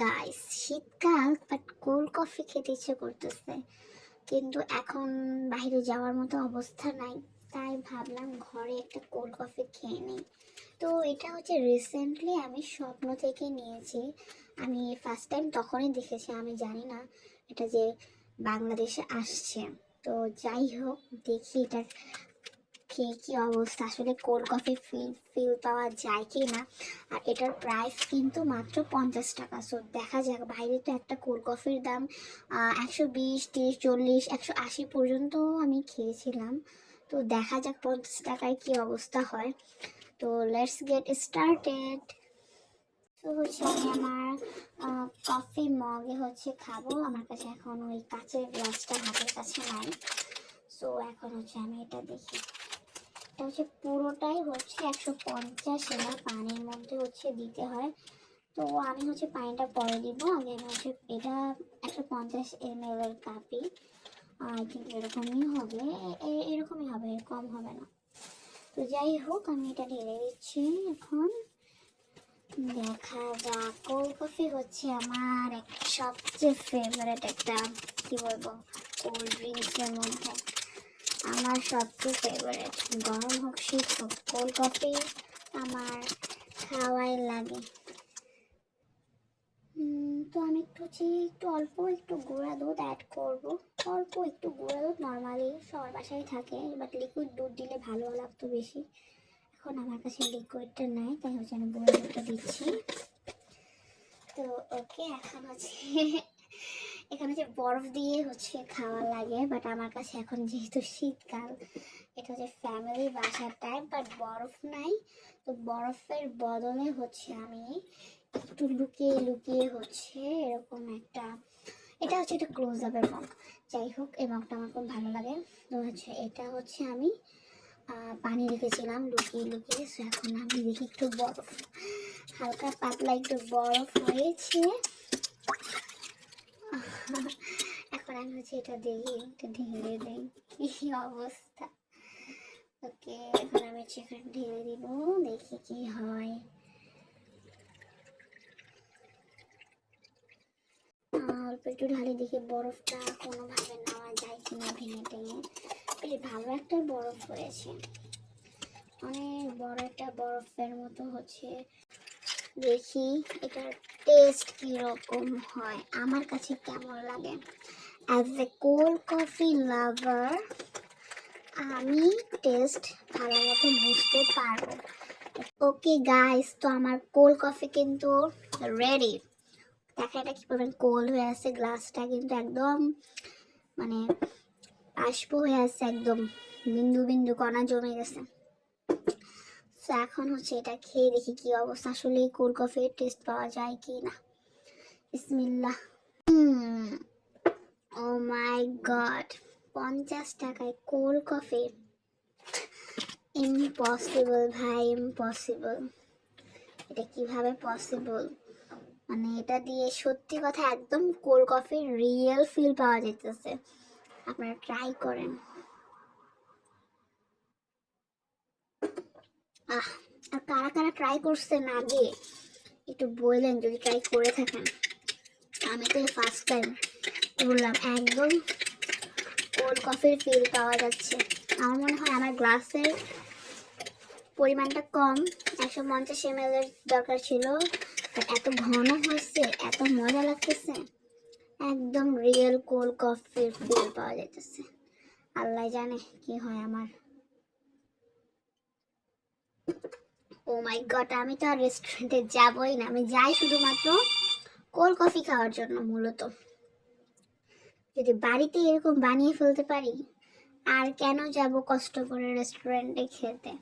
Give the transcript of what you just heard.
Guys, শীতকাল but cold coffee খেতে ইচ্ছে করতেছে, কিন্তু এখন বাইরে যাওয়ার মতো অবস্থা নাই। তাই ভাবলাম ঘরে একটা কোল্ড কফি খেয়ে নিই। তো এটা হচ্ছে রিসেন্টলি আমি স্বপ্ন থেকে নিয়েছি। আমি ফার্স্ট টাইম তখনই দেখেছি, আমি জানি না এটা যে বাংলাদেশে আসছে। তো যাই হোক, দেখি এটা খেয়ে কি অবস্থা, আসলে কোল্ড কফি ফিল পাওয়া যায় কি না। আর এটার প্রাইস কিন্তু মাত্র 50 টাকা। সো দেখা যাক, বাইরে তো একটা কোল্ড কফির দাম 120, 30, 40, 180 পর্যন্ত আমি খেয়েছিলাম। তো দেখা যাক 50 টাকায় কি অবস্থা হয়। তো লেটস গেট স্টার্টেড। তো হচ্ছে আমি আমার কফি মগে হচ্ছে খাবো। আমার কাছে এখন ওই কাচের গ্লাসটা হাতের কাছে নাই। সো এখন হচ্ছে আমি এটা দেখি, এটা হচ্ছে পুরোটাই হচ্ছে 150 ml পানির মধ্যে হচ্ছে দিতে হয়। তো আমি হচ্ছে পানিটা পরে দিব, আগে আমি হচ্ছে এটা 150 ml এর কাপই, কিন্তু এরকমই হবে, এরকমই হবে, কম হবে না। তো যাই হোক, আমি এটা ঢেলে দিচ্ছি এখন। দেখা যাক, কোল্ড কফি হচ্ছে আমার সবচেয়ে ফেভারিট একটা, কি বলবো, কোল্ড ড্রিঙ্কসের মধ্যে আমার সবচেয়ে ফেভারিট। গরম হোক শীত হোক, কোল্ড কফি আমার খাওয়াই লাগে। তো আমি একটু অল্প একটু গুঁড়া দুধ অ্যাড করব। অল্প একটু গুঁড়া দুধ নর্মালি সবার বাসায় থাকে, বাট লিকুইড দুধ দিলে ভালো লাগতো বেশি। এখন আমার কাছে লিকুইডটা নাই, তাই হচ্ছে আমি গুঁড়া দুধটা দিচ্ছি। তো ওকে, এখন হচ্ছে এখানে যে বরফ দিয়ে হচ্ছে খাওয়া লাগে, বাট আমার কাছে এখন যেহেতু শীতকাল, এটা হচ্ছে ফ্যামিলি বাসার টাইপ, বাট বরফ নাই। তো বরফের বদলে হচ্ছে আমি একটু লুকিয়ে লুকিয়ে হচ্ছে এরকম একটা, এটা হচ্ছে একটা ক্লোজ আপের মগ। যাই হোক, এই মগটা আমার খুব ভালো লাগে। তো হচ্ছে এটা হচ্ছে আমি পানি রেখেছিলাম লুকিয়ে লুকিয়ে। সো এখন আমি দেখি একটু বরফ, হালকা পাতলা একটু বরফ হয়েছে। এখন আমি হচ্ছে এটা দেখি, একটু ঢেলে দিই কি অবস্থা। ওকে, এখন আমি হচ্ছে এখানে ঢেলে দিব, দেখি কি হয়। অল্প একটু ঢালি, দেখি বরফটা কোনোভাবে নেওয়া যায় কিনা ভেঙে টেঙে। বেশ ভালো একটা বরফ হয়েছে, অনেক বড় একটা বরফের মতো হচ্ছে। দেখি এটার টেস্ট কিরকম হয়, আমার কাছে কেমন লাগে। As a cold coffee lover আমি টেস্ট ভালো মতো বুঝতে পারবো। ওকে গাইস, তো আমার কোল্ড কফি কিন্তু রেডি। দেখা এটা কি করবেন, কোল্ড হয়ে আছে, গ্লাসটা কিন্তু একদম মানে বাষ্প হয়ে আছে, একদম বিন্দু বিন্দু কণা জমে গেছে। তো এখন হচ্ছে এটা খেয়ে দেখি কি অবস্থা, আসলে কোল্ড কফির টেস্ট পাওয়া যায় কি না। বিসমিল্লাহ। ও মাই গড, 50 টাকায় কোল্ড কফি, ইম্পসিবল ভাই, ইম্পসিবল। এটা কিভাবে পসিবল, মানে এটা দিয়ে সত্যি কথা একদম কোল্ড কফির রিয়েল ফিল পাওয়া যাইতেছে। আপনারা ট্রাই করেন। আর কারা কারা ট্রাই করছেন আগে একটু বললেন, যদি ট্রাই করে থাকেন। আমি তো ফার্স্ট টাইম বললাম, একদম কোল্ড কফির ফিল পাওয়া যাচ্ছে। আমার মনে হয় আমার গ্লাসের পরিমাণটা কম, 150 ml এর দরকার ছিল, এত ঘন হয়েছে, এত মজা লাগতেছে, একদম রিয়েল কোল্ড কফির ফিল পাওয়া যাইতেছে। আল্লাহ জানে কি হয় আমার। ও মাই গড, আমি তো আর রেস্টুরেন্টে যাবই না, আমি যাই শুধুমাত্র কোল্ড কফি খাওয়ার জন্য মূলত। যদি বাড়িতে এরকম বানিয়ে ফেলতে পারি, আর কেন যাব কষ্ট করে রেস্টুরেন্টে খেতে।